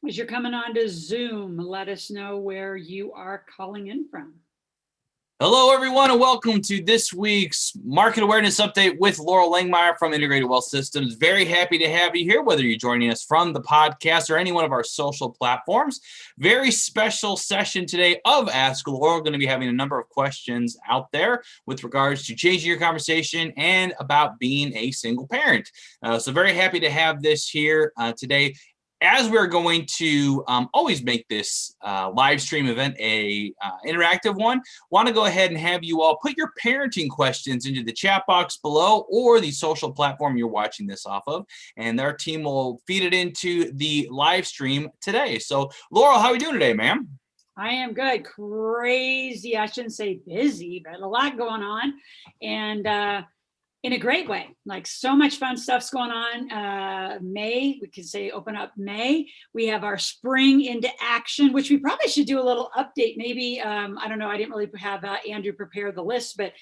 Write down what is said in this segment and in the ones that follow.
As you're coming on to Zoom, let us know where you are calling in from. Hello, everyone, and welcome to this week's Market Awareness Update with Loral Langemeier from Integrated Wealth Systems. Very happy to have you here, whether you're joining us from the podcast or any one of our social platforms. Very special session today of Ask Loral. Going to be having a number of questions out there with regards to changing your conversation and about being a single parent. So very happy to have this here today. As we're going to always make this live stream event a interactive one, want to go ahead and have you all put your parenting questions into the chat box below or the social platform you're watching this off of, and our team will feed it into the live stream today. So, Laurel, how are we doing today, ma'am? I am good. Crazy. I shouldn't say busy, but a lot going on. And in a great way, like so much fun stuff's going on. May, we could say open up May. We have our spring into action, which we probably should do a little update. Maybe, I don't know, I didn't really have Andrew prepare the list, but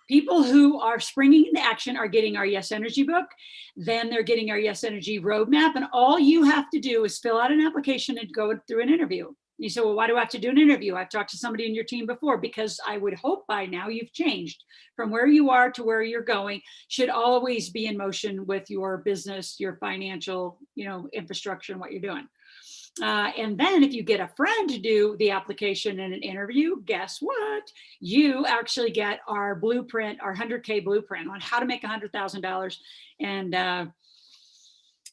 people who are springing into action are getting our Yes Energy book. Then they're getting our Yes Energy roadmap. And all you have to do is fill out an application and go through an interview. You say, well, why do I have to do an interview? I've talked to somebody in your team before, because I would hope by now you've changed from where you are to where you're going. Should always be in motion with your business, your financial, infrastructure and what you're doing. And then if you get a friend to do the application and an interview, guess what? You actually get our blueprint, our 100K blueprint on how to make $100,000. And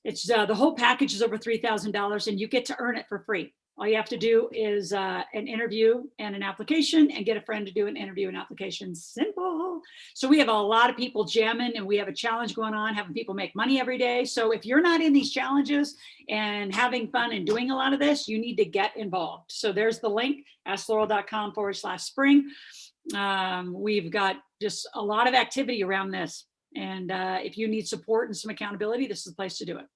it's the whole package is over $3,000, and you get to earn it for free. All you have to do is an interview and an application, and get a friend to do an interview and application. Simple. So we have a lot of people jamming, and we have a challenge going on, having people make money every day. So if you're not in these challenges and having fun and doing a lot of this, you need to get involved. So there's the link, askloral.com/spring. We've got just a lot of activity around this. And if you need support and some accountability, this is the place to do it.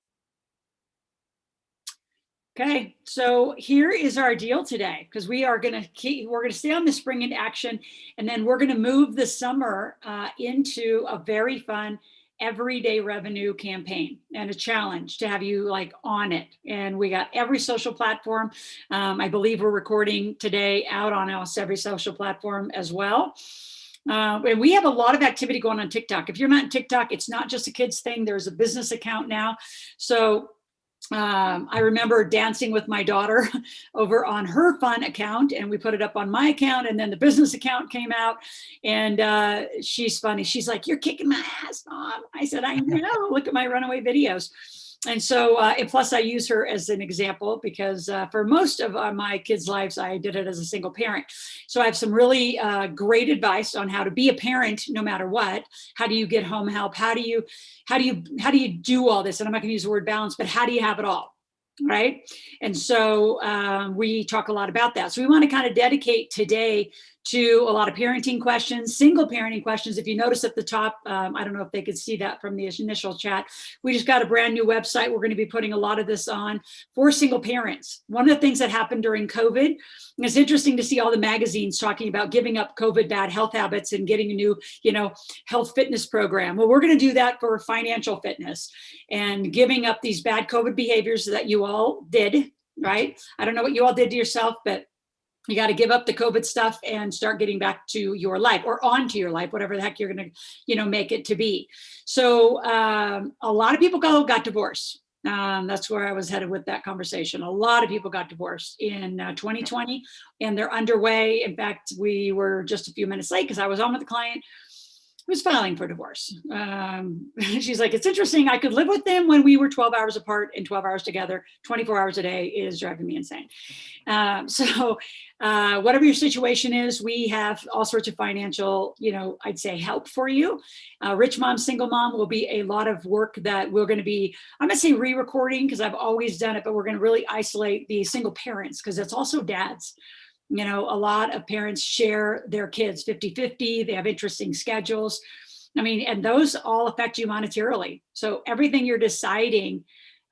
Okay, so here is our deal today, because we're going to stay on the spring into action, and then we're going to move the summer into a very fun everyday revenue campaign and a challenge to have you like on it. And we got every social platform. I believe we're recording today out on almost every social platform as well. And we have a lot of activity going on TikTok. If you're not in TikTok, it's not just a kids thing. There's a business account now. So I remember dancing with my daughter over on her fun account, and we put it up on my account, and then the business account came out, and she's funny. She's like, "You're kicking my ass, Mom." I said, "I know, look at my runaway videos." And so, and plus I use her as an example, because for most of my kids' lives, I did it as a single parent. So I have some really great advice on how to be a parent, no matter what. How do you get home help? How do you do all this? And I'm not going to use the word balance, but how do you have it all? Right. And so we talk a lot about that. So we want to kind of dedicate today to a lot of parenting questions, single parenting questions. If you notice at the top, I don't know if they could see that from the initial chat, we just got a brand new website. We're going to be putting a lot of this on for single parents. One of the things that happened during COVID, and it's interesting to see all the magazines talking about giving up COVID bad health habits and getting a new, health fitness program. Well, we're going to do that for financial fitness and giving up these bad COVID behaviors that you all did, right? I don't know what you all did to yourself, but you got to give up the COVID stuff and start getting back to your life, or onto your life, whatever the heck you're going to, make it to be. So a lot of people got divorced. That's where I was headed with that conversation. A lot of people got divorced in 2020, and they're underway. In fact, we were just a few minutes late because I was on with the client who's filing for divorce. She's like, "It's interesting. I could live with them when we were 12 hours apart and 12 hours together. 24 hours a day is driving me insane." So whatever your situation is, we have all sorts of financial, I'd say help for you. Rich Mom, Single Mom will be a lot of work that we're going to be, I'm going to say re-recording, because I've always done it, but we're going to really isolate the single parents, because it's also dads. A lot of parents share their kids 50-50. They have interesting schedules. And those all affect you monetarily. So everything you're deciding,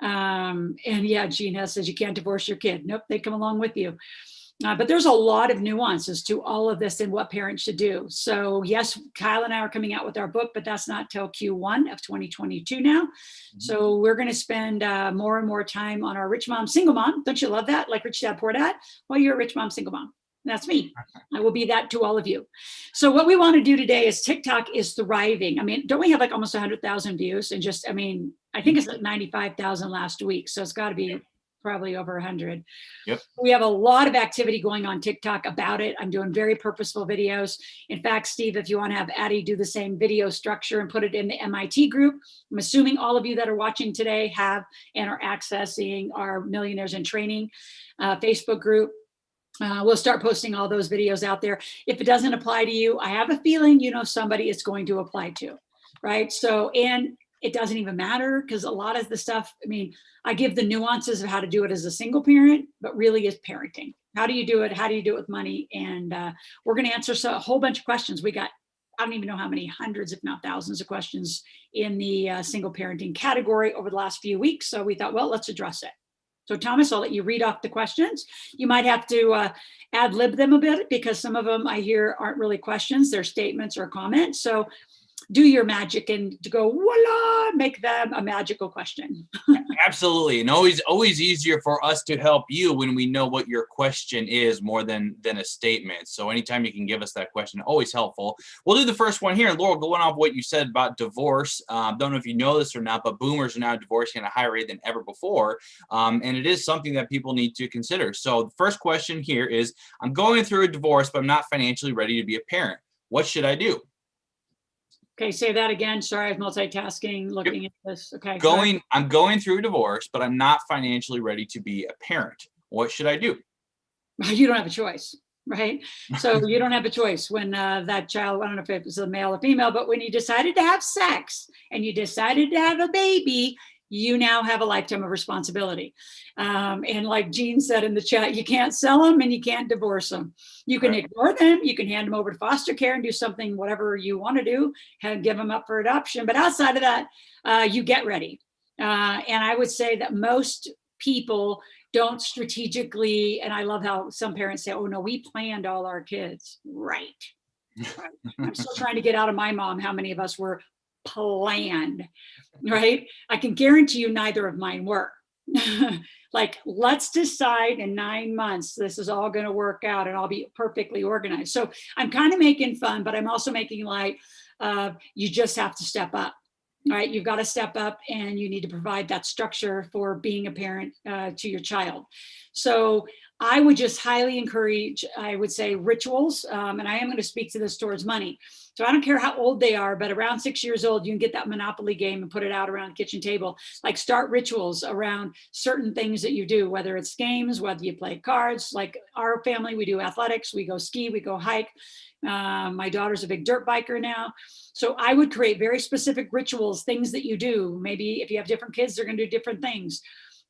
and yeah, Gina says you can't divorce your kid. Nope, they come along with you. But there's a lot of nuances to all of this and what parents should do. So yes, Kyle and I are coming out with our book, but that's not till Q1 of 2022 now. So we're going to spend more and more time on our rich mom, single mom. Don't you love that? Like rich dad, poor dad. Well, you're a rich mom, single mom. That's me. I will be that to all of you. So what we want to do today is TikTok is thriving. I mean, don't we have like almost 100,000 views? And just, I mean, I think it's like 95,000 last week. So it's got to be probably over 100. Yep. We have a lot of activity going on TikTok about it. I'm doing very purposeful videos. In fact, Steve, if you want to have Addie do the same video structure and put it in the MIT group, I'm assuming all of you that are watching today have and are accessing our Millionaires in Training Facebook group. We'll start posting all those videos out there. If it doesn't apply to you, I have a feeling you know somebody it's going to apply to, right? So, and it doesn't even matter because a lot of the stuff, I mean, I give the nuances of how to do it as a single parent, but really is parenting. How do you do it? How do you do it with money? And we're going to answer a whole bunch of questions. We got, I don't even know how many hundreds, if not thousands of questions in the single parenting category over the last few weeks. So we thought, well, let's address it. So Thomas, I'll let you read off the questions. You might have to ad lib them a bit because some of them I hear aren't really questions, they're statements or comments. So do your magic and to go, voila, make them a magical question. Absolutely. And always easier for us to help you when we know what your question is more than a statement. So anytime you can give us that question, always helpful. We'll do the first one here. And Laurel, going off what you said about divorce, don't know if you know this or not, but boomers are now divorcing at a higher rate than ever before. And it is something that people need to consider. So the first question here is, I'm going through a divorce, but I'm not financially ready to be a parent. What should I do? Okay, say that again. Sorry, I was multitasking, looking at this. Okay. I'm going through a divorce, but I'm not financially ready to be a parent. What should I do? You don't have a choice, right? So you don't have a choice when that child, I don't know if it was a male or female, but when you decided to have sex and you decided to have a baby, you now have a lifetime of responsibility. And like Jean said in the chat, you can't sell them and you can't divorce them. You can ignore them. You can hand them over to foster care and do something, whatever you want to do, and give them up for adoption. But outside of that, you get ready. And I would say that most people don't strategically, and I love how some parents say, oh no, we planned all our kids. Right. I'm still trying to get out of my mom how many of us were planned, right? I can guarantee you neither of mine were. Like, let's decide in 9 months, this is all going to work out and I'll be perfectly organized. So I'm kind of making fun, but I'm also making light of you just have to step up. All right, you've got to step up and you need to provide that structure for being a parent to your child. So I would just highly encourage, I would say, rituals. And I am going to speak to this towards money. So I don't care how old they are, but around 6 years old, you can get that Monopoly game and put it out around the kitchen table. Like start rituals around certain things that you do, whether it's games, whether you play cards. Like our family, we do athletics, we go ski, we go hike. My daughter's a big dirt biker now. So I would create very specific rituals, things that you do. Maybe if you have different kids, they're going to do different things.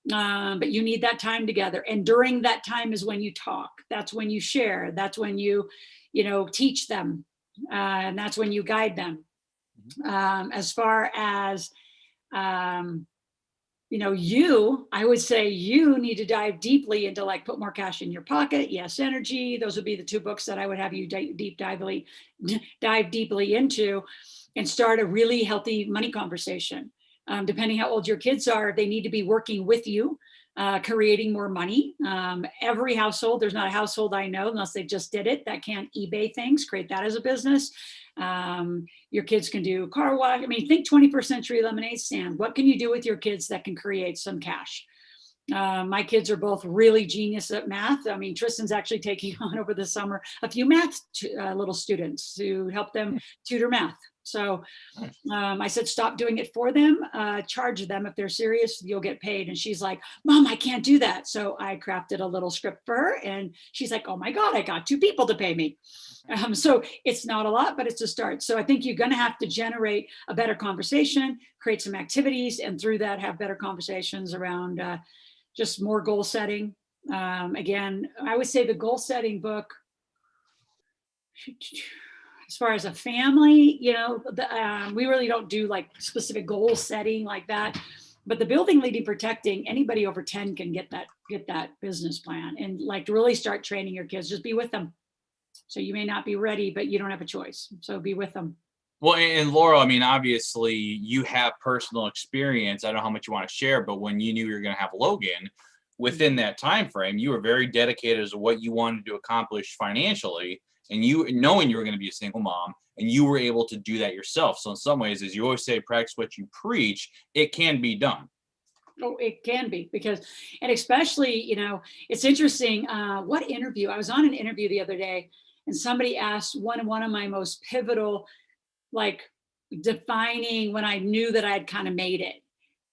But you need that time together. And during that time is when you talk. That's when you share. That's when you teach them. And that's when you guide them. As far as, I would say you need to dive deeply into like put more cash in your pocket. Yes, energy. Those would be the 2 books that I would have you dive deeply into and start a really healthy money conversation. Depending how old your kids are, they need to be working with you, creating more money. Every household, there's not a household I know, unless they just did it, that can't eBay things, create that as a business. Your kids can do car wash. I mean, think 21st century lemonade stand. What can you do with your kids that can create some cash? My kids are both really genius at math. I mean, Tristan's actually taking on over the summer a few math little students to help them tutor math. So I said, stop doing it for them, charge them. If they're serious, you'll get paid. And she's like, Mom, I can't do that. So I crafted a little script for her and she's like, oh my God, I got 2 people to pay me. So it's not a lot, but it's a start. So I think you're going to have to generate a better conversation, create some activities, and through that have better conversations around just more goal setting. Again, I would say the goal setting book, as far as a family, we really don't do like specific goal setting like that. But the building, leading, protecting, anybody over 10 can get that business plan and like to really start training your kids. Just be with them. So you may not be ready, but you don't have a choice. So be with them. Well, and Laura, I mean, obviously you have personal experience. I don't know how much you want to share, but when you knew you were going to have Logan, within that time frame, you were very dedicated as to what you wanted to accomplish financially, and you knowing you were going to be a single mom, and you were able to do that yourself. So in some ways, as you always say, practice what you preach. It can be done. Oh, it can be, because, and especially, you know, it's interesting. What interview? I was on an interview the other day, and somebody asked one of my most pivotal, like defining when I knew that I had kind of made it.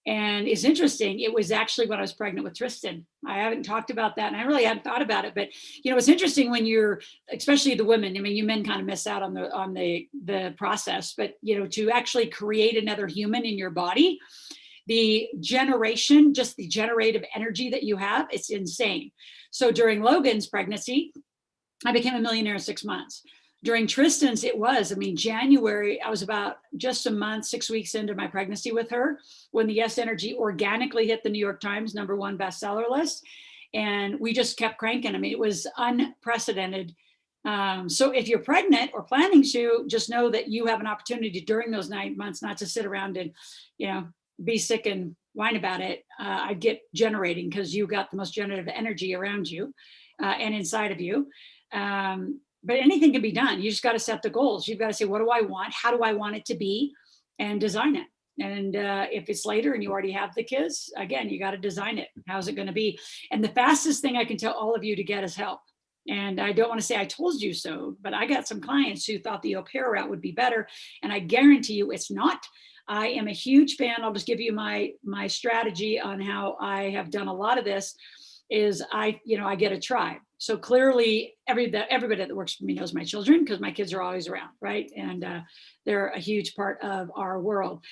And it's interesting. It was actually when I was pregnant with Tristan. I haven't talked about that, and I really hadn't thought about it. But you know, it's interesting when you're, especially the women. I mean, you men kind of miss out on the process. But you know, to actually create another human in your body, the generation, just the generative energy that you have, it's insane. So during Logan's pregnancy, I became a millionaire in 6 months. During Tristan's, it was, I mean, January, I was about just a month, 6 weeks into my pregnancy with her when the Yes Energy organically hit the New York Times #1 bestseller list. And we just kept cranking. I mean, it was unprecedented. So if you're pregnant or planning to, just know that you have an opportunity during those 9 months, not to sit around and, you know, be sick and whine about it. I get generating, because you got the most generative energy around you and inside of you. But anything can be done. You just got to set the goals. You've got to say, what do I want? How do I want it to be? And design it. And if it's later and you already have the kids, again, you got to design it. How's it going to be? And the fastest thing I can tell all of you to get is help. And I don't want to say I told you so, but I got some clients who thought the au pair route would be better. And I guarantee you it's not. I am a huge fan. I'll just give you my strategy on how I have done a lot of this. Is I get a tribe. So clearly everybody that works for me knows my children, because my kids are always around, right? And they're a huge part of our world.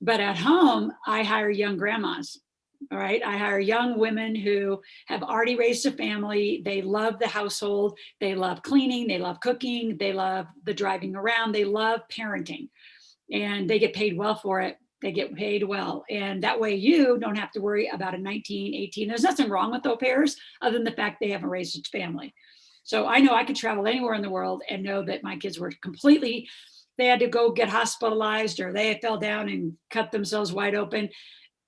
But at home, I hire young grandmas. All right. I hire young women who have already raised a family. They love the household. They love cleaning. They love cooking. They love the driving around. They love parenting, and they get paid well for it. They get paid well. And that way you don't have to worry about a 19, 18. There's nothing wrong with au pairs other than the fact they haven't raised a family. So I know I could travel anywhere in the world and know that my kids were completely, they had to go get hospitalized, or they fell down and cut themselves wide open.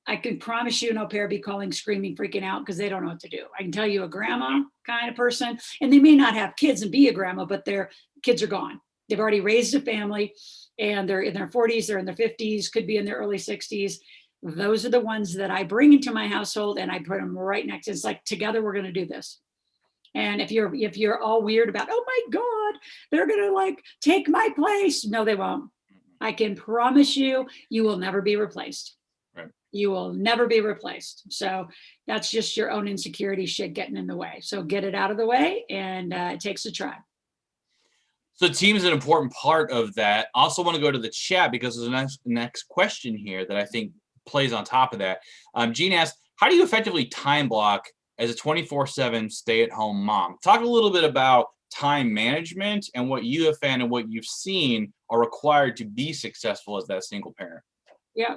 I can promise you an au pair be calling, screaming, freaking out, because they don't know what to do. I can tell you a grandma kind of person, and they may not have kids and be a grandma, but their kids are gone. They've already raised a family, and they're in their 40s, they're in their 50s, could be in their early 60s. Those are the ones that I bring into my household, and I put them right next. It's like, together we're going to do this. And if you're all weird about, oh my God, they're going to like take my place. No, they won't. I can promise you, you will never be replaced. Right. You will never be replaced. So that's just your own insecurity shit getting in the way. So get it out of the way, and it takes a tribe. So team is an important part of that. I also want to go to the chat, because there's a next question here that I think plays on top of that. Jean asked, how do you effectively time block as a 24/7 stay-at-home mom? Talk a little bit about time management and what you have found and what you've seen are required to be successful as that single parent. Yeah.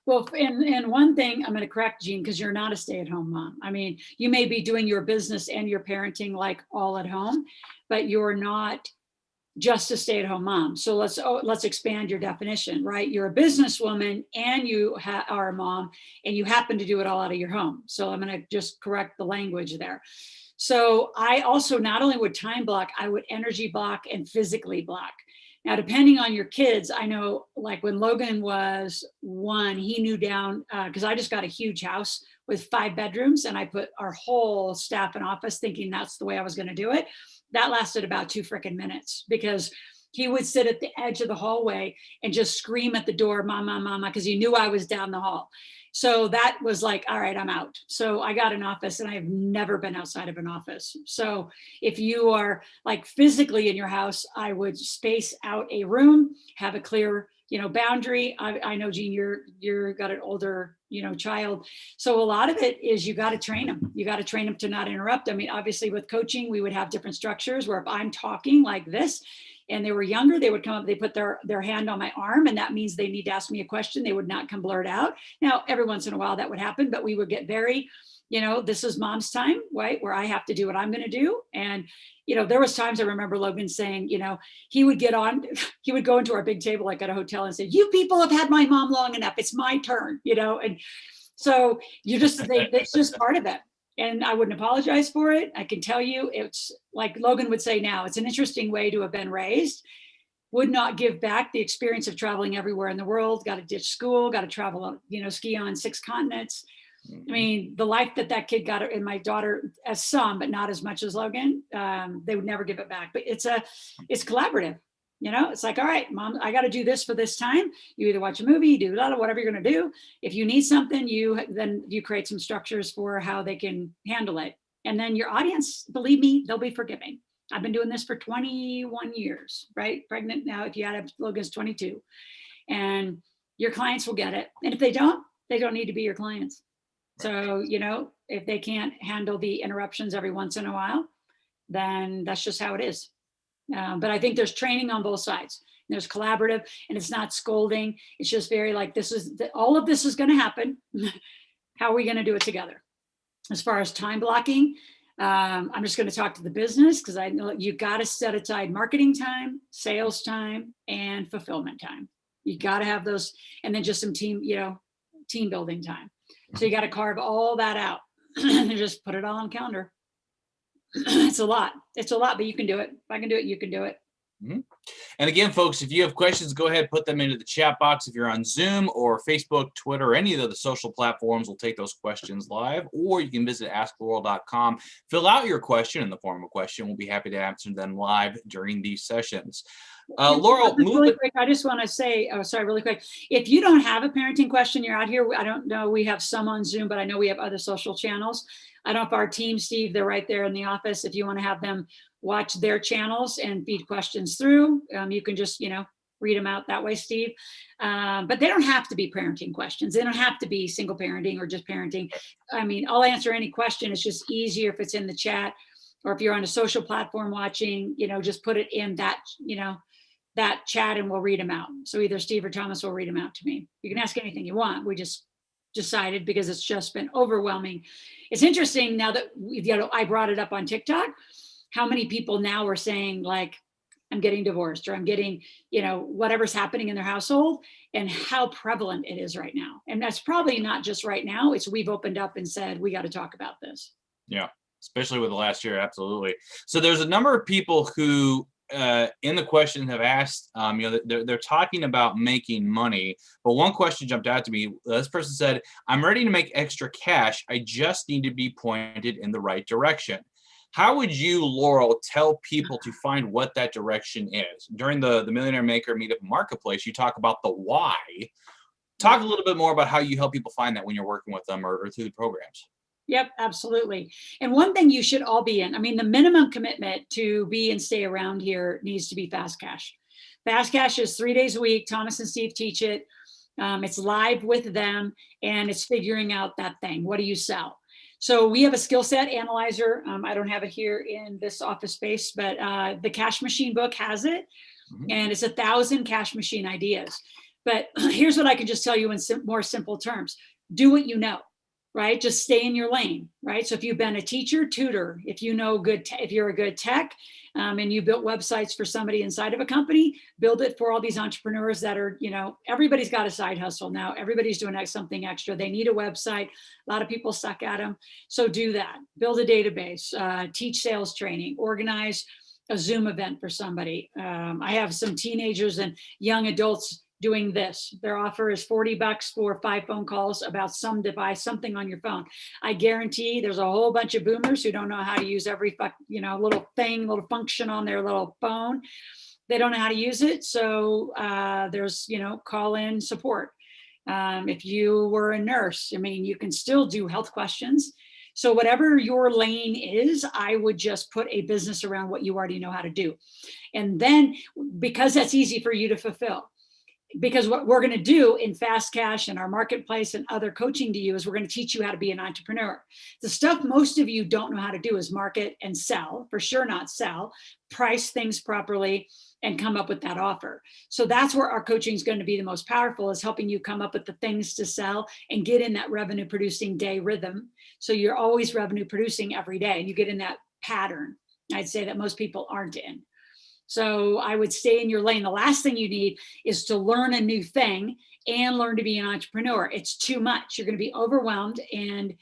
Well, and one thing I'm going to correct, Jean, because you're not a stay-at-home mom. I mean, you may be doing your business and your parenting like all at home, but you're not just a stay-at-home mom. So let's expand your definition, right? You're a businesswoman and you are a mom, and you happen to do it all out of your home. So I'm going to just correct the language there. So I also not only would time block, I would energy block and physically block. Now, depending on your kids, I know like when Logan was 1, he knew down, because I just got a huge house with 5 bedrooms, and I put our whole staff in office thinking that's the way I was going to do it. That lasted about 2 freaking minutes, because he would sit at the edge of the hallway and just scream at the door, mama, mama, because he knew I was down the hall. So that was like, all right, I'm out. So I got an office, and I've never been outside of an office. So if you are like physically in your house, I would space out a room, have a clear, boundary. I know, Jean, you're got an older, child. So a lot of it is you got to train them. You got to train them to not interrupt. I mean, obviously with coaching, we would have different structures where if I'm talking like this, and they were younger, they would come up, they put their hand on my arm, and that means they need to ask me a question. They would not come blurt out. Now, every once in a while that would happen, but we would get very, this is mom's time, right? Where I have to do what I'm going to do. And, there was times I remember Logan saying, he would go into our big table, like at a hotel, and say, you people have had my mom long enough. It's my turn, and so it's just part of it. And I wouldn't apologize for it. I can tell you, it's like Logan would say now, it's an interesting way to have been raised. Would not give back the experience of traveling everywhere in the world, got to ditch school, got to travel, ski on 6 continents. I mean, the life that kid got, and my daughter, as some, but not as much as Logan, they would never give it back. But it's collaborative. It's like, all right, mom, I got to do this for this time. You either watch a movie, you do whatever you're going to do. If you need something, then you create some structures for how they can handle it. And then your audience, believe me, they'll be forgiving. I've been doing this for 21 years, right? Pregnant now, if you add Logan's 22, and your clients will get it. And if they don't need to be your clients. So, if they can't handle the interruptions every once in a while, then that's just how it is. But I think there's training on both sides. There's collaborative, and it's not scolding. It's just very like, all of this is going to happen. How are we going to do it together? As far as time blocking, I'm just going to talk to the business, because I know you got to set aside marketing time, sales time, and fulfillment time. You got to have those, and then just some team building time. So you got to carve all that out and just put it all on the calendar. It's a lot, but you can do it. If I can do it, you can do it. Mm-hmm. And again, folks, if you have questions, go ahead, put them into the chat box. If you're on Zoom or Facebook, Twitter, or any of the social platforms, we'll take those questions live, or you can visit askloral.com. Fill out your question in the form of a question. We'll be happy to answer them live during these sessions. Loral, really quick, I just want to say, really quick. If you don't have a parenting question, you're out here. I don't know. We have some on Zoom, but I know we have other social channels. I don't know if our team, Steve, they're right there in the office. If you want to have them watch their channels and feed questions through, you can just, read them out that way, Steve. But they don't have to be parenting questions. They don't have to be single parenting or just parenting. I mean, I'll answer any question. It's just easier if it's in the chat, or if you're on a social platform watching, just put it in that, that chat, and we'll read them out. So either Steve or Thomas will read them out to me. You can ask anything you want. We just decided, because it's just been overwhelming. It's interesting now that I brought it up on TikTok, how many people now are saying, like, I'm getting divorced, or I'm getting, whatever's happening in their household, and how prevalent it is right now. And that's probably not just right now. It's we've opened up and said, we got to talk about this. Yeah, especially with the last year. Absolutely. So there's a number of people who in the question have asked, they're talking about making money, but one question jumped out to me. This person said, I'm ready to make extra cash. I just need to be pointed in the right direction. How would you, Loral, tell people to find what that direction is? During the Millionaire Maker Meetup Marketplace, you talk about the why. Talk a little bit more about how you help people find that when you're working with them or through the programs. Yep, absolutely. And one thing you should all be in, the minimum commitment to be and stay around here needs to be Fast Cash. Fast Cash is 3 days a week. Thomas and Steve teach it. It's live with them, and it's figuring out that thing. What do you sell? So we have a skill set analyzer. I don't have it here in this office space, but the Cash Machine book has it. And it's 1,000 cash machine ideas. But here's what I can just tell you in more simple terms. Do what you know, right? Just stay in your lane, right? So if you've been a teacher, tutor, if you know if you're a good tech, and you built websites for somebody inside of a company, build it for all these entrepreneurs that are, everybody's got a side hustle now. Everybody's doing something extra. They need a website. A lot of people suck at them. So do that. Build a database, teach sales training, organize a Zoom event for somebody. I have some teenagers and young adults doing this. Their offer is $40 for 5 phone calls about some device, something on your phone. I guarantee there's a whole bunch of boomers who don't know how to use every little thing, little function on their little phone. They don't know how to use it. So there's, call in support. If you were a nurse, you can still do health questions. So whatever your lane is, I would just put a business around what you already know how to do. And then, because that's easy for you to fulfill, because what we're going to do in Fast Cash and our marketplace and other coaching to you is we're going to teach you how to be an entrepreneur. The stuff most of you don't know how to do is market and sell, for sure not sell, price things properly, and come up with that offer. So that's where our coaching is going to be the most powerful, is helping you come up with the things to sell and get in that revenue producing day rhythm. So you're always revenue producing every day and you get in that pattern. I'd say that most people aren't in. So I would stay in your lane. The last thing you need is to learn a new thing and learn to be an entrepreneur. It's too much. You're going to be overwhelmed and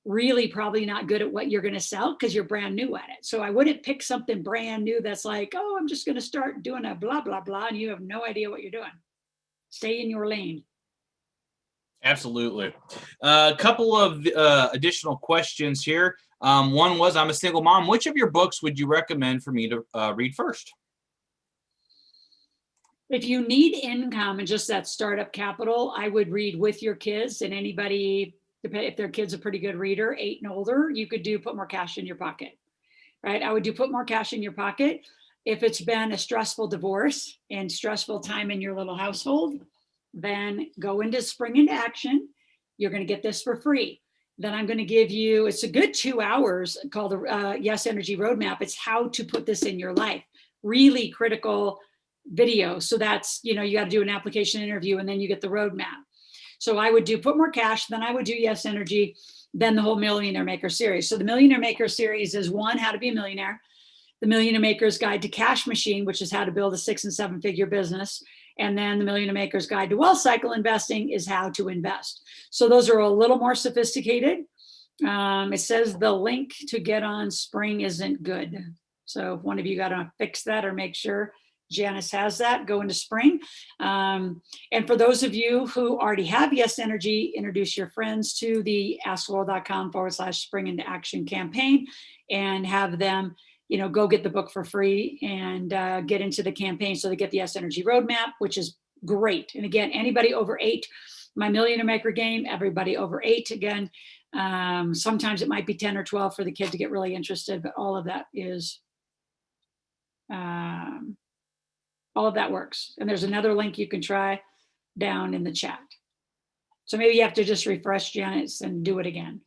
really probably not good at what you're going to sell because you're brand new at it. So I wouldn't pick something brand new that's like, oh, I'm just going to start doing a blah, blah, blah, and you have no idea what you're doing. Stay in your lane. Absolutely. A couple of additional questions here. One was, I'm a single mom. Which of your books would you recommend for me to read first? If you need income and just that startup capital, I would read With Your Kids, and anybody, if their kid's a pretty good reader, 8 and older, you could do Put More Cash in Your Pocket, right? I would do Put More Cash in Your Pocket. If it's been a stressful divorce and stressful time in your little household, then go into Spring into Action. You're going to get this for free. Then I'm going to give you, it's a good 2 hours called the Yes Energy Roadmap. It's how to put this in your life. Really critical video. So that's, you got to do an application interview and then you get the roadmap. So I would do Put More Cash, then I would do Yes Energy, then the whole Millionaire Maker series. So the Millionaire Maker series is 1, how to be a millionaire, the Millionaire Maker's Guide to Cash Machine, which is how to build a 6 and 7 figure business. And then the Millionaire Maker's Guide to Wealth Cycle Investing is how to invest. So those are a little more sophisticated. It says the link to get on Spring isn't good. So if one of you got to fix that or make sure Janice has that, go into Spring. And for those of you who already have Yes Energy, introduce your friends to the askloral.com/Spring into Action campaign and have them, go get the book for free and get into the campaign so they get the Yes Energy Roadmap, which is great. And again, anybody over 8, my Millionaire Maker game, everybody over 8. Again, sometimes it might be 10 or 12 for the kid to get really interested, but all of that is all of that works. And there's another link you can try down in the chat. So maybe you have to just refresh, Janice, and do it again.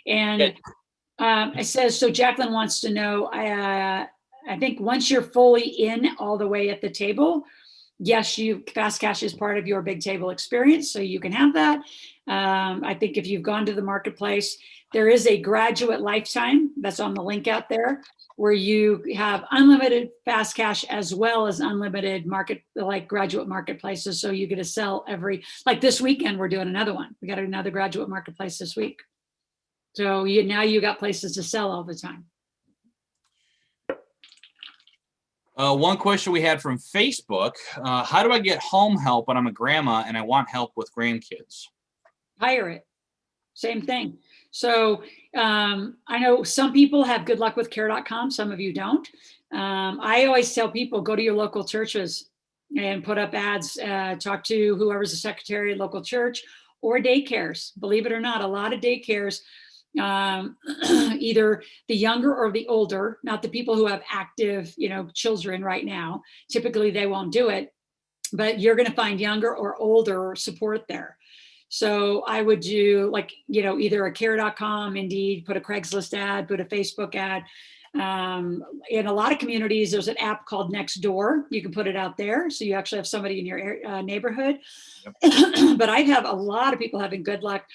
And it says, so Jacqueline wants to know, I think once you're fully in all the way at the table, yes, Fast Cash is part of your big table experience, so you can have that. I think if you've gone to the marketplace, there is a graduate lifetime that's on the link out there where you have unlimited Fast Cash as well as unlimited graduate marketplaces. So you get to sell like this weekend, we're doing another one. We got another graduate marketplace this week. So now you got places to sell all the time. One question we had from Facebook, how do I get home help when I'm a grandma and I want help with grandkids? Hire it. Same thing. So I know some people have good luck with care.com. Some of you don't. I always tell people, go to your local churches and put up ads, talk to whoever's the secretary at local church or daycares. Believe it or not, a lot of daycares, either the younger or the older, not the people who have active, children right now. Typically they won't do it, but you're going to find younger or older support there. So I would do either a care.com, Indeed, put a Craigslist ad, put a Facebook ad. In a lot of communities, there's an app called Nextdoor. You can put it out there. So you actually have somebody in your neighborhood. Yep. But I have a lot of people having good luck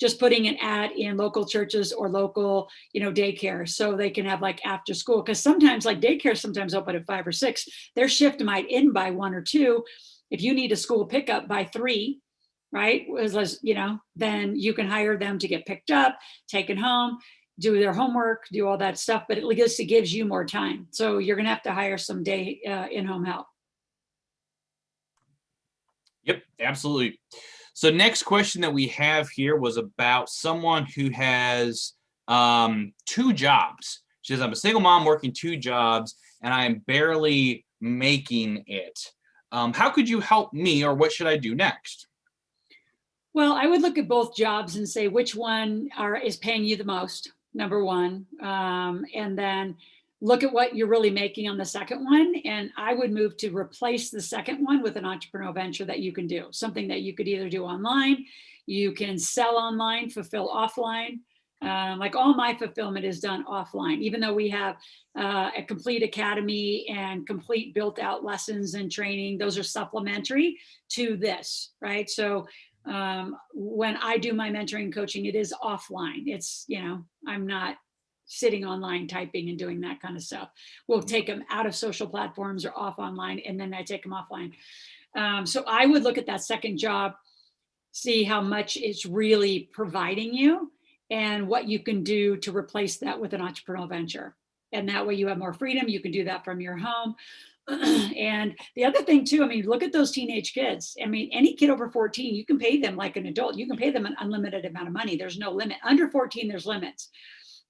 just putting an ad in local churches or local, daycare, so they can have after school. Because sometimes daycare sometimes open at 5 or 6. Their shift might end by 1 or 2. If you need a school pickup by 3, right? Then you can hire them to get picked up, taken home, do their homework, do all that stuff, but at least it gives you more time. So you're going to have to hire some day in-home help. Yep, absolutely. So next question that we have here was about someone who has 2 jobs. She says, I'm a single mom working 2 jobs and I'm barely making it. How could you help me, or what should I do next? Well, I would look at both jobs and say which one is paying you the most, number one. And then look at what you're really making on the second one. And I would move to replace the second one with an entrepreneurial venture that you can do, something that you could either do online, you can sell online, fulfill offline. Like all my fulfillment is done offline, even though we have a complete academy and complete built out lessons and training. Those are supplementary to this, right? So when I do my mentoring coaching, it is offline. It's, I'm not sitting online typing and doing that kind of stuff. We'll take them out of social platforms or off online, and then I take them offline. So I would look at that second job, see how much it's really providing you and what you can do to replace that with an entrepreneurial venture. And that way you have more freedom. You can do that from your home. And the other thing too, I mean, look at those teenage kids. I mean, any kid over 14, you can pay them like an adult. You can pay them an unlimited amount of money. There's no limit. Under 14, there's limits.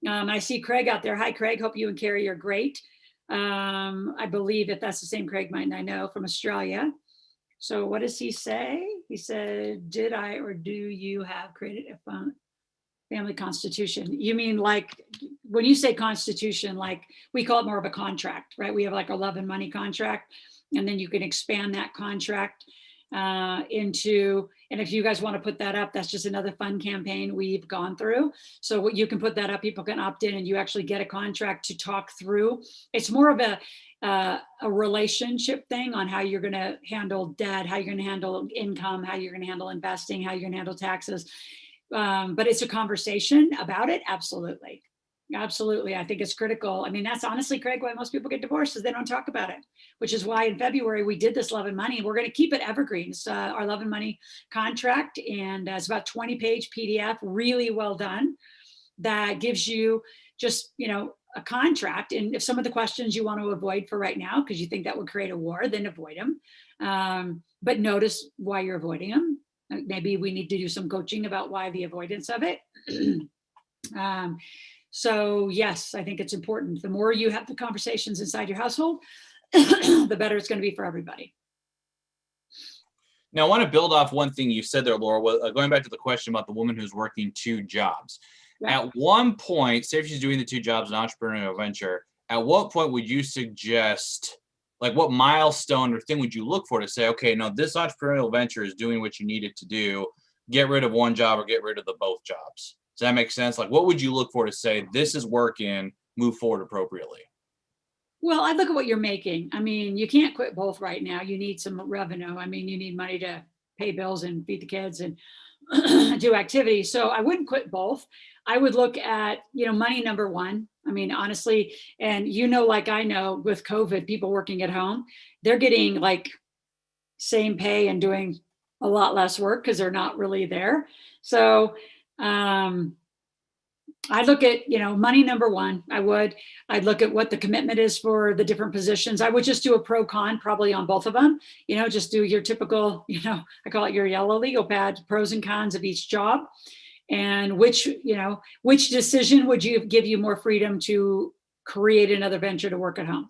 I see Craig out there. Hi, Craig. Hope you and Carrie are great. I believe if that's the same Craig might I know from Australia. So what does he say? He said, did I or do you have created a family constitution? You mean like when you say constitution, like we call it more of a contract, right? We have like a love and money contract, and then you can expand that contract into, and if you guys want to put that up, that's just another fun campaign we've gone through. So what you can put that up, people can opt in and you actually get a contract to talk through. It's more of a relationship thing on how you're going to handle debt, how you're going to handle income, how you're going to handle investing, how you're going to handle taxes. But it's a conversation about it. Absolutely. Absolutely. I think it's critical. I mean, that's honestly, Craig, why most people get divorced is they don't talk about it, which is why in February we did this Love and Money. We're going to keep it evergreen. It's our Love and Money contract. And it's about 20-page PDF, really well done. That gives you just, a contract. And if some of the questions you want to avoid for right now, because you think that would create a war, then avoid them. But notice why you're avoiding them. Maybe we need to do some coaching about why the avoidance of it. So yes, I think it's important. The more you have the conversations inside your household, the better it's going to be for everybody. Now, I want to build off one thing you said there, Laura, going back to the question about the woman who's working 2 jobs. Yeah. At one point, say if she's doing the 2 jobs, an entrepreneurial venture, at what point would you suggest, like what milestone or thing would you look for to say, okay, no, this entrepreneurial venture is doing what you need it to do, get rid of one job or get rid of the both jobs? Does that make sense? Like, what would you look for to say this is working, move forward appropriately? Well, I look at what you're making. I mean, you can't quit both right now. You need some revenue. I mean, you need money to pay bills and feed the kids and do activities. So I wouldn't quit both. I would look at, money number one. I mean, honestly, and like I know with COVID, people working at home, they're getting like same pay and doing a lot less work because they're not really there. So I look at, money number one. I'd look at what the commitment is for the different positions. I would just do a pro con probably on both of them, just do your typical, I call it your yellow legal pad, pros and cons of each job. And which decision would give you more freedom to create another venture to work at home?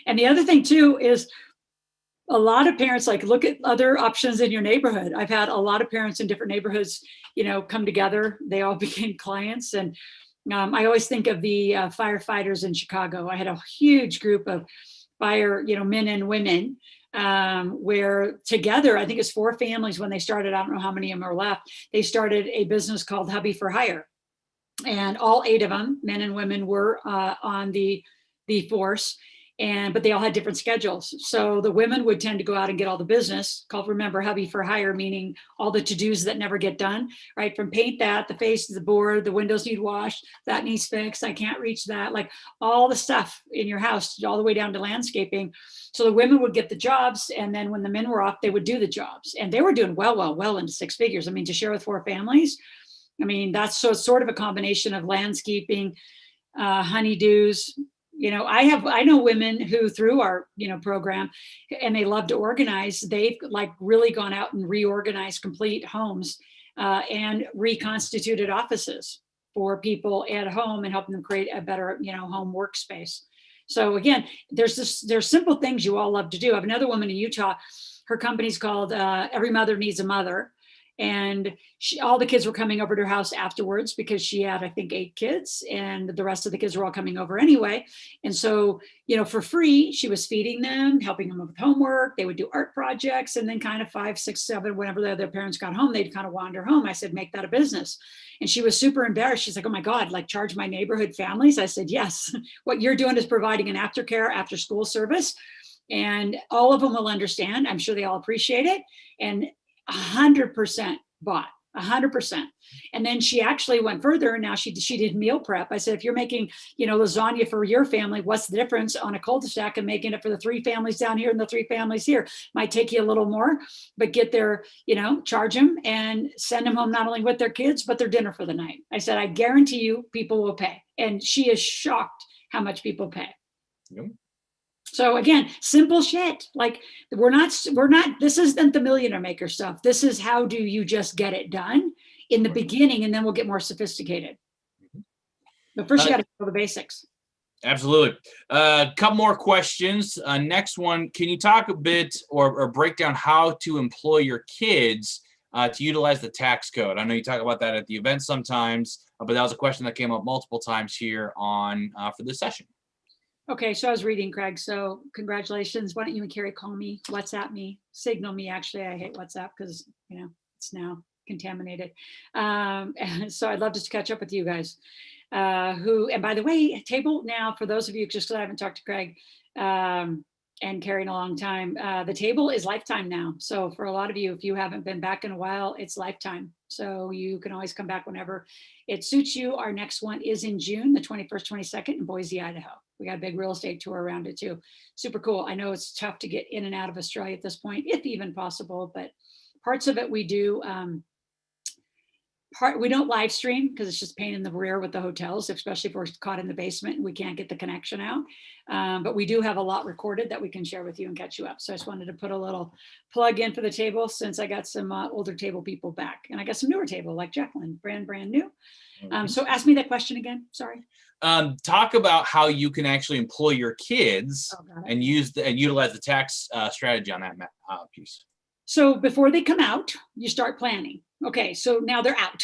And the other thing too is a lot of parents look at other options in your neighborhood. I've had a lot of parents in different neighborhoods, come together. They all became clients. And I always think of the firefighters in Chicago. I had a huge group of fire, men and women, where together, I think it's 4 families when they started. I don't know how many of them are left. They started a business called Hubby for Hire. And all 8 of them, men and women, were on the force. But they all had different schedules. So the women would tend to go out and get all the business, called, remember, Hubby for Hire, meaning all the to-dos that never get done, right? From paint that, the face of the board, the windows need washed, that needs fixed, I can't reach that, like all the stuff in your house, all the way down to landscaping. So the women would get the jobs. And then when the men were off, they would do the jobs. And they were doing well into 6 figures. I mean, to share with 4 families, I mean, that's sort of a combination of landscaping, honeydews. I know women who through our, program, and they love to organize, they've really gone out and reorganized complete homes and reconstituted offices for people at home and helping them create a better, home workspace. So again, there's simple things you all love to do. I have another woman in Utah, her company's called Every Mother Needs a Mother. And all the kids were coming over to her house afterwards because she had, I think, 8 kids, and the rest of the kids were all coming over anyway. And so, for free, she was feeding them, helping them with homework. They would do art projects, and then kind of 5, 6, 7, whenever their parents got home, they'd kind of wander home. I said, make that a business. And she was super embarrassed. She's like, oh my God, like charge my neighborhood families? I said, yes, what you're doing is providing an aftercare, after school service. And all of them will understand. I'm sure they all appreciate it. And 100% bought, 100%. And then she actually went further, and now she did meal prep. I said, if you're making, lasagna for your family, what's the difference on a cul-de-sac and making it for the 3 families down here and the 3 families here? Might take you a little more, but get their, charge them and send them home, not only with their kids, but their dinner for the night. I said, I guarantee you people will pay. And she is shocked how much people pay. Yep. So again, simple shit. Like we're not, this isn't the millionaire maker stuff. This is how do you just get it done in the beginning, and then we'll get more sophisticated. But first you got to know the basics. Absolutely. A couple more questions. Next one, can you talk a bit or break down how to employ your kids to utilize the tax code? I know you talk about that at the event sometimes, but that was a question that came up multiple times here on for this session. Okay, so I was reading, Craig. So congratulations. Why don't you and Carrie call me, WhatsApp me, signal me. Actually, I hate WhatsApp because, it's now contaminated. So I'd love to catch up with you guys. And by the way, table now, for those of you, just because I haven't talked to Craig and Carrie in a long time, the table is lifetime now. So for a lot of you, if you haven't been back in a while, it's lifetime. So you can always come back whenever it suits you. Our next one is in June, the 21st, 22nd in Boise, Idaho. We got a big real estate tour around it too. Super cool. I know it's tough to get in and out of Australia at this point, if even possible, but parts of it we do. We don't live stream because it's just pain in the rear with the hotels, especially if we're caught in the basement and we can't get the connection out. But we do have a lot recorded that we can share with you and catch you up. So I just wanted to put a little plug in for the table, since I got some older table people back, and I got some newer table like Jacqueline, brand new. So ask me that question again. Sorry. Talk about how you can actually employ your kids and utilize the tax strategy on that piece. So before they come out, you start planning. Okay, so now they're out.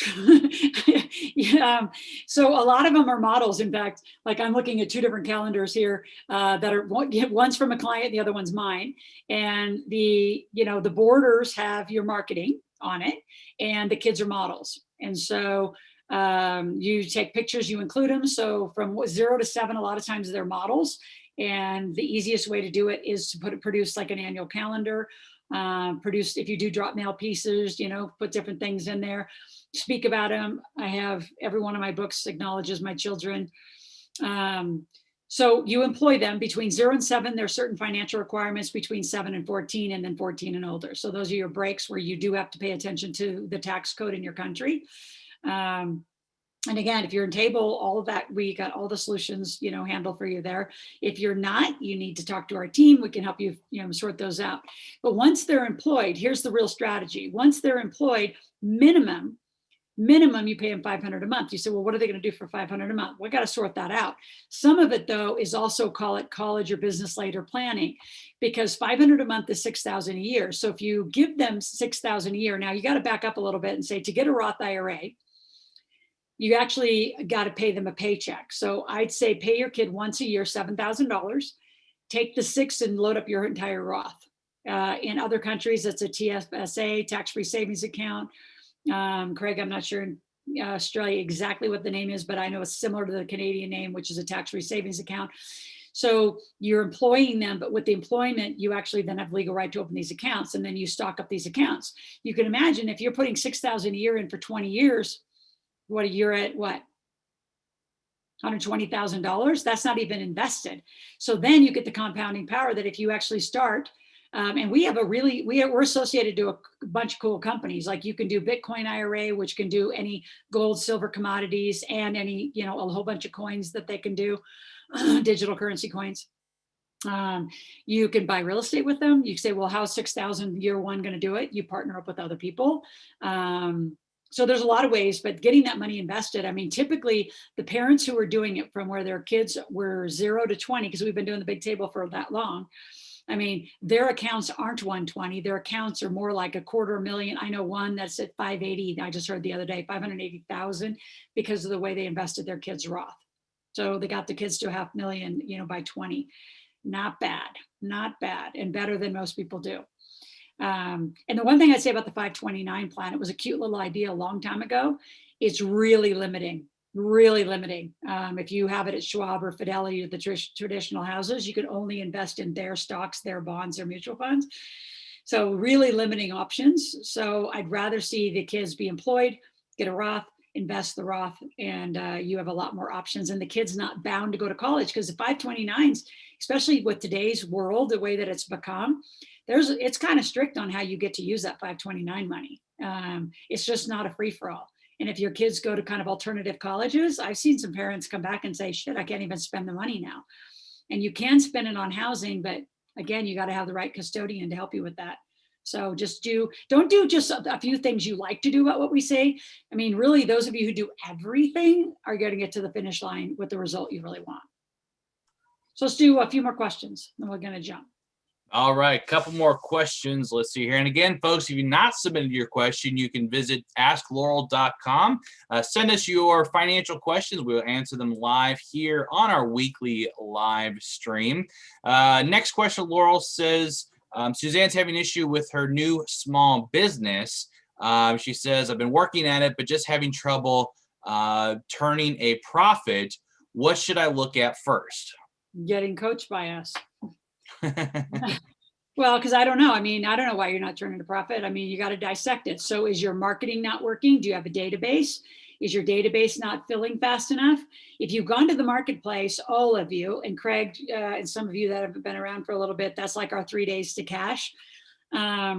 So a lot of them are models. In fact, like I'm looking at 2 different calendars here that are, one's from a client, the other one's mine. And the borders have your marketing on it, and the kids are models. And so you take pictures, you include them. So from 0 to 7, a lot of times they're models. And the easiest way to do it is to produce like an annual calendar. Produce, if you do drop mail pieces, put different things in there, speak about them. I have every one of my books acknowledges my children. So you employ them between 0 and 7. There's certain financial requirements between 7 and 14, and then 14 and older. So those are your breaks where you do have to pay attention to the tax code in your country. And again, if you're in table, all of that, we got all the solutions, handled for you there. If you're not, you need to talk to our team. We can help you, sort those out. But once they're employed, here's the real strategy. Once they're employed, minimum, you pay them $500 a month. You say, well, what are they going to do for $500 a month? We got to sort that out. Some of it, though, is also call it college or business later planning, because $500 a month is $6,000 a year. So if you give them $6,000 a year, now you got to back up a little bit and say, to get a Roth IRA, you actually got to pay them a paycheck. So I'd say pay your kid once a year, $7,000, take the 6 and load up your entire Roth. In other countries, it's a TFSA, tax-free savings account. Craig, I'm not sure in Australia exactly what the name is, but I know it's similar to the Canadian name, which is a tax-free savings account. So you're employing them, but with the employment, you actually then have legal right to open these accounts, and then you stock up these accounts. You can imagine if you're putting $6,000 a year in for 20 years, what a year at what? $120,000. That's not even invested. So then you get the compounding power that if you actually start, and we have we're associated to a bunch of cool companies. Like you can do Bitcoin IRA, which can do any gold, silver commodities, and any, a whole bunch of coins that they can do, digital currency coins. You can buy real estate with them. You say, well, how's 6,000 year one going to do it? You partner up with other people. So there's a lot of ways, but getting that money invested, I mean, typically the parents who are doing it from where their kids were 0 to 20, because we've been doing the big table for that long, I mean, their accounts aren't 120. Their accounts are more like $250,000. I know one that's at 580. I just heard the other day, 580,000 because of the way they invested their kids' Roth. So they got the kids to $500,000, by 20. Not bad, not bad, and better than most people do. And the one thing I'd say about the 529 plan, it was a cute little idea a long time ago. It's really limiting, really limiting. If you have it at Schwab or Fidelity, the traditional houses, you can only invest in their stocks, their bonds, their mutual funds. So really limiting options. So I'd rather see the kids be employed, get a Roth, invest the Roth, and you have a lot more options. And the kid's not bound to go to college, because the 529s, especially with today's world, the way that it's become, it's kind of strict on how you get to use that 529 money. It's just not a free for all. And if your kids go to kind of alternative colleges, I've seen some parents come back and say, shit, I can't even spend the money now. And you can spend it on housing, but again, you got to have the right custodian to help you with that. So don't do just a few things you like to do about what we say. I mean, really, those of you who do everything are going to get to the finish line with the result you really want. So let's do a few more questions, then we're going to jump. All right, couple more questions. Let's see here. And again, folks, if you've not submitted your question, you can visit askloral.com. Send us your financial questions. We'll answer them live here on our weekly live stream. Next question, Loral says, Suzanne's having an issue with her new small business. She says, I've been working at it, but just having trouble turning a profit. What should I look at first? Getting coached by us. Well, because I don't know. I mean, I don't know why you're not turning a profit. I mean, you got to dissect it. So is your marketing not working? Do you have a database? Is your database not filling fast enough? If you've gone to the marketplace, all of you, and Craig, and some of you that have been around for a little bit, that's like our 3 days to cash.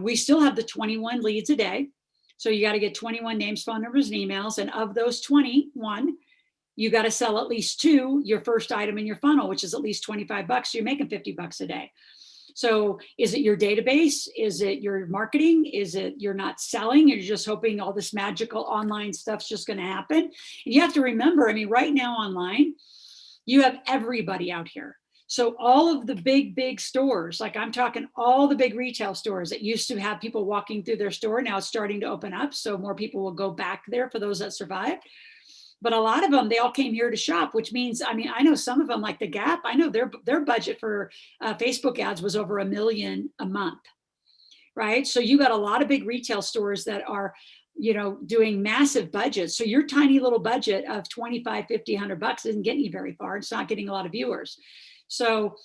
We still have the 21 leads a day. So you got to get 21 names, phone numbers, and emails. And of those 21, you got to sell at least 2, your first item in your funnel, which is at least $25. So you're making $50 a day. So is it your database? Is it your marketing? Is it you're not selling? You're just hoping all this magical online stuff's just going to happen? And you have to remember, I mean, right now online, you have everybody out here. So all of the big stores, like I'm talking all the big retail stores that used to have people walking through their store, now it's starting to open up. So more people will go back there for those that survived. But a lot of them, they all came here to shop, which means, I mean, I know some of them, like the Gap, I know their budget for Facebook ads was over $1 million a month, right? So you got a lot of big retail stores that are, doing massive budgets. So your tiny little budget of 25, 50, $100 isn't getting you very far. It's not getting a lot of viewers. So,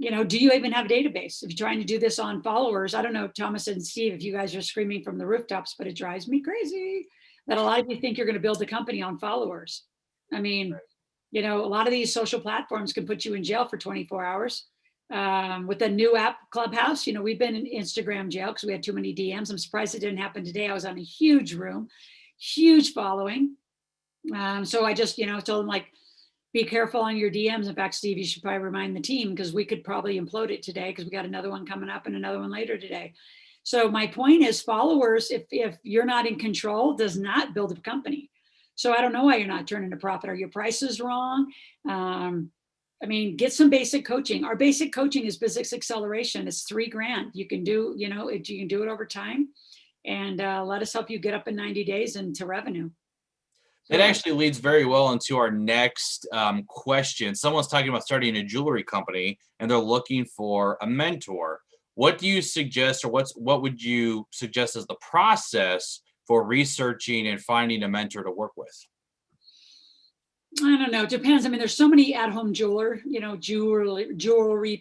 do you even have a database? If you're trying to do this on followers, I don't know, Thomas and Steve, if you guys are screaming from the rooftops, but it drives me crazy that a lot of you think you're going to build a company on followers. I mean, a lot of these social platforms can put you in jail for 24 hours. With the new app Clubhouse, we've been in Instagram jail because we had too many DMs. I'm surprised it didn't happen today. I was on a huge room, huge following. So I just, told them, like, be careful on your DMs. In fact, Steve, you should probably remind the team, because we could probably implode it today, because we got another one coming up and another one later today. So my point is, followers, if you're not in control, does not build a company. So I don't know why you're not turning a profit. Are your prices wrong? I mean, get some basic coaching. Our basic coaching is business acceleration. It's $3,000. You can do, you can do it over time, and let us help you get up in 90 days into revenue. That actually leads very well into our next question. Someone's talking about starting a jewelry company, and they're looking for a mentor. What do you suggest, or what would you suggest as the process for researching and finding a mentor to work with? I don't know. It depends. I mean, there's so many at-home jewelry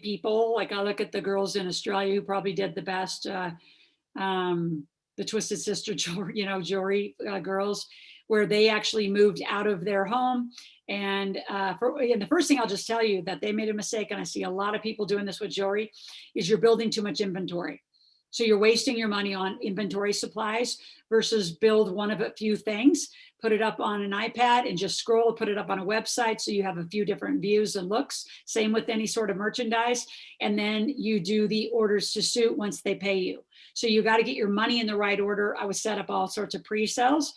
people. Like, I look at the girls in Australia who probably did the best. The Twisted Sister jewelry girls, where they actually moved out of their home. And the first thing I'll just tell you that they made a mistake, and I see a lot of people doing this with jewelry, is you're building too much inventory. So you're wasting your money on inventory supplies versus build one of a few things, put it up on an iPad and just scroll, put it up on a website so you have a few different views and looks. Same with any sort of merchandise. And then you do the orders to suit once they pay you. So you got to get your money in the right order. I would set up all sorts of pre-sales.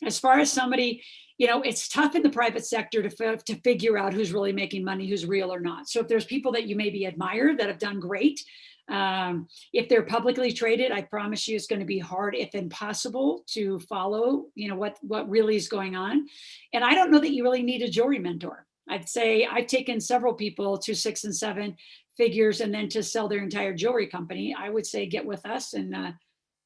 As far as somebody, it's tough in the private sector to figure out who's really making money, who's real or not. So if there's people that you maybe admire that have done great, if they're publicly traded, I promise you it's going to be hard, if impossible, to follow, what really is going on. And I don't know that you really need a jewelry mentor. I'd say I've taken several people to 6 and 7 figures and then to sell their entire jewelry company. I would say get with us and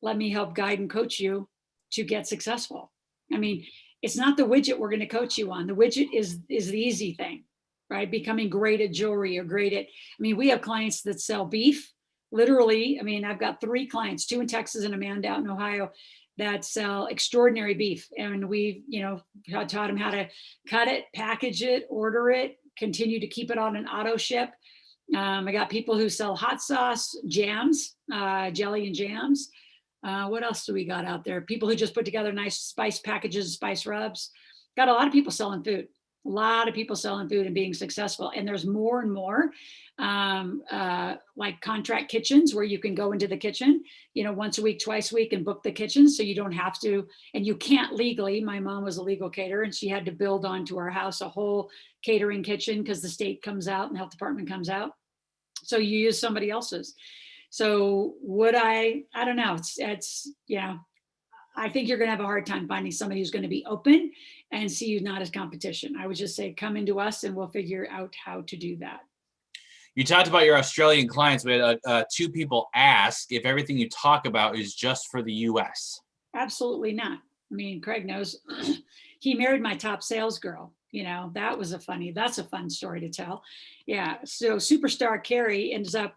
let me help guide and coach you to get successful. I mean, it's not the widget we're going to coach you on. The widget is the easy thing, right? Becoming great at jewelry or great at, we have clients that sell beef. Literally, I've got 3 clients, 2 in Texas and Amanda out in Ohio, that sell extraordinary beef. And we've, taught them how to cut it, package it, order it, continue to keep it on an auto ship. I got people who sell hot sauce, jams, jelly and jams. What else do we got out there? People who just put together nice spice packages, spice rubs. Got a lot of people selling food. A lot of people selling food and being successful. And there's more and more like contract kitchens where you can go into the kitchen, once a week, twice a week and book the kitchen. So you don't have to, and you can't legally. My mom was a legal caterer and she had to build onto our house a whole catering kitchen because the state comes out and the health department comes out. So you use somebody else's. So would I don't know. It's I think you're going to have a hard time finding somebody who's going to be open and see you not as competition. I would just say, come into us and we'll figure out how to do that. You talked about your Australian clients. We had 2 people ask if everything you talk about is just for the US. Absolutely not. Craig knows he married my top sales girl. That's a fun story to tell. Yeah. So superstar Carrie ends up,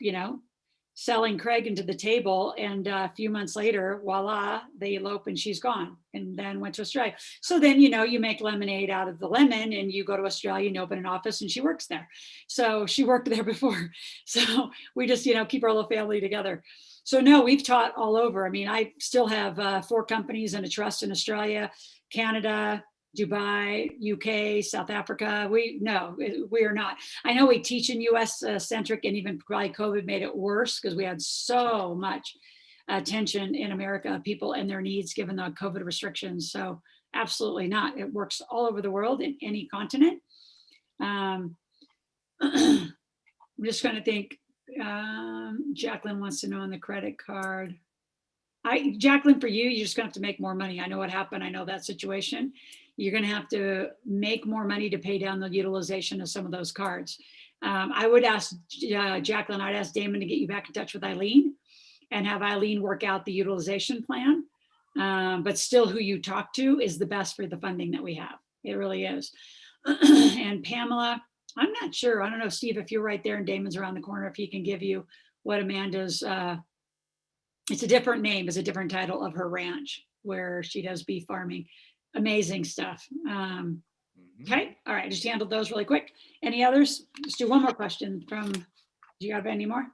selling Craig into the table. And a few months later, voila, they elope and she's gone and then went to Australia. So then, you make lemonade out of the lemon and you go to Australia and open an office and she works there. So she worked there before. So we just, keep our little family together. So no, we've taught all over. I still have 4 companies and a trust in Australia, Canada, Dubai, UK, South Africa. We are not. I know we teach in US centric, and even probably COVID made it worse because we had so much attention in America of people and their needs given the COVID restrictions. So absolutely not. It works all over the world in any continent. I'm just going to think. Jacqueline wants to know on the credit card. Jacqueline, for you're just going to have to make more money. I know what happened. I know that situation. You're going to have to make more money to pay down the utilization of some of those cards. I would ask Jacqueline, I'd ask Damon to get you back in touch with Eileen and have Eileen work out the utilization plan. But still, who you talk to is the best for the funding that we have. It really is. And Pamela, I'm not sure. I don't know, Steve, if you're right there and Damon's around the corner, if he can give you what Amanda's, it's a different name, it's a different title of her ranch where she does beef farming. Amazing stuff. Okay. All right. Just handled those really quick. Any others? Let's do one more question from, do you have any more?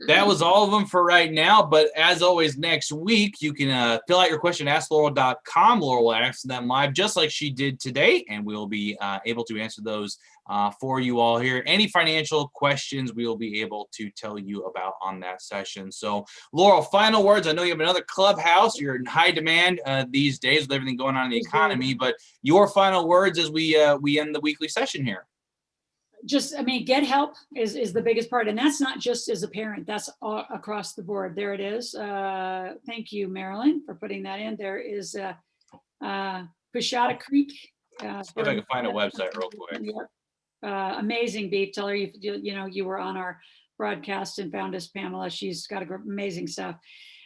That was all of them for right now. But as always, next week, you can fill out your question at askloral.com. Loral will answer them live just like she did today. And we'll be able to answer those for you all here. Any financial questions we will be able to tell you about on that session. So Loral, final words. I know you have another clubhouse. You're in high demand these days with everything going on in the economy. But your final words as we end the weekly session here. Just, get help is the biggest part. And that's not just as a parent, that's all across the board. There it is. Thank you, Marilyn, for putting that in. There is Pushata Creek. See if I can find a website real quick. Amazing beef. Tell her you were on our broadcast and found us, Pamela. She's got amazing stuff.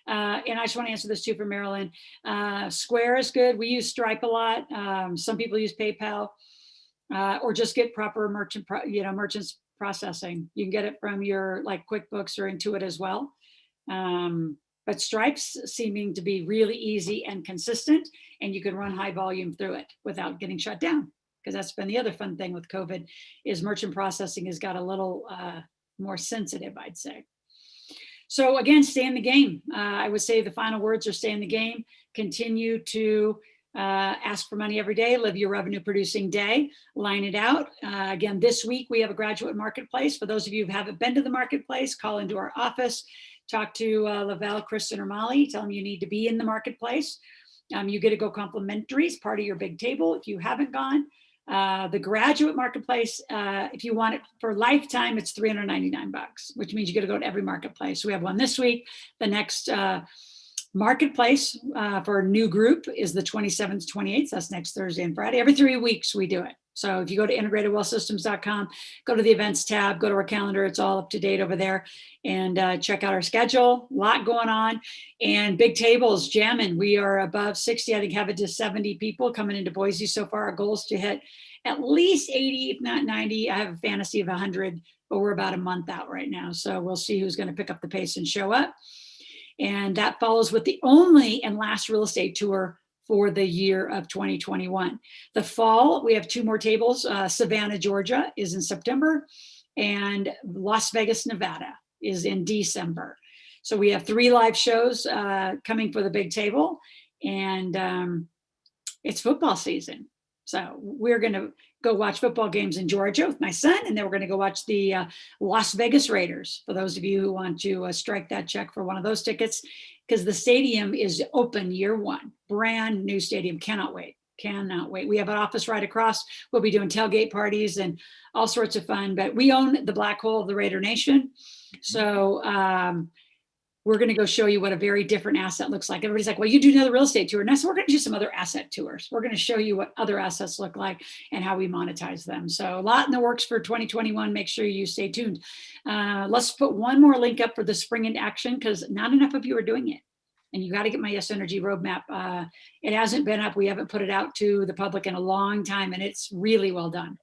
And I just want to answer this too for Marilyn. Square is good. We use Stripe a lot. Some people use PayPal. Or just get proper merchants processing. You can get it from your QuickBooks or Intuit as well. But Stripe's seeming to be really easy and consistent, and you can run high volume through it without getting shut down. Because that's been the other fun thing with COVID is merchant processing has got a little more sensitive, I'd say. So again, stay in the game. I would say the final words are stay in the game, continue to ask for money every day, live your revenue producing day, line it out. Again, this week we have a graduate marketplace. For those of you who haven't been to the marketplace, call into our office, talk to Lavelle, Kristen, or Molly, tell them you need to be in the marketplace. You get to go complimentary as part of your big table if you haven't gone. The graduate marketplace, if you want it for lifetime, it's $399, which means you get to go to every marketplace. We have one this week. The next marketplace for a new group is the 27th, 28th. That's next Thursday and Friday. Every 3 weeks we do it. So if you go to integratedwealthsystems.com, go to the events tab, go to our calendar. It's all up to date over there, and check out our schedule. A lot going on, and big tables jamming. We are above 60, I think, have it to 70 people coming into Boise so far. Our goal is to hit at least 80, if not 90. I have a fantasy of 100, but we're about a month out right now. So we'll see who's going to pick up the pace and show up. And that follows with the only and last real estate tour for the year of 2021. The fall, we have 2 more tables. Savannah, Georgia is in September, and Las Vegas, Nevada is in December. So we have 3 live shows coming for the big table, and it's football season. So we're going to go watch football games in Georgia with my son, and then we're going to go watch the Las Vegas Raiders, for those of you who want to strike that check for one of those tickets, because the stadium is open year 1. Brand new stadium. Cannot wait. Cannot wait. We have an office right across. We'll be doing tailgate parties and all sorts of fun, but we own the black hole of the Raider Nation. So we're going to go show you what a very different asset looks like. Everybody's like, well, you do another real estate tour. And so we're going to do some other asset tours. We're going to show you what other assets look like and how we monetize them. So a lot in the works for 2021. Make sure you stay tuned. Let's put one more link up for the Spring into Action, because not enough of you are doing it. And you got to get my Yes Energy roadmap. It hasn't been up. We haven't put it out to the public in a long time, and it's really well done.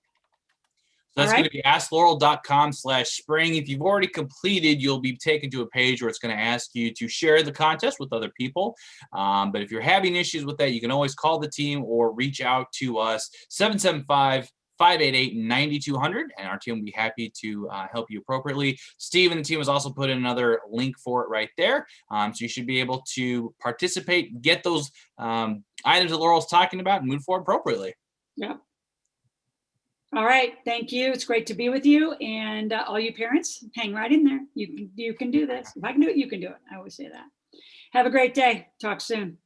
So that's going to be askloral.com/spring. If you've already completed, you'll be taken to a page where it's going to ask you to share the contest with other people. But if you're having issues with that, you can always call the team or reach out to us, 775-588-9200, and our team will be happy to help you appropriately. Steve and the team has also put in another link for it right there. So you should be able to participate, get those items that Laurel's talking about, and move forward appropriately. Yep. All right. Thank you. It's great to be with you. And all you parents, hang right in there. You can do this. If I can do it, you can do it. I always say that. Have a great day. Talk soon.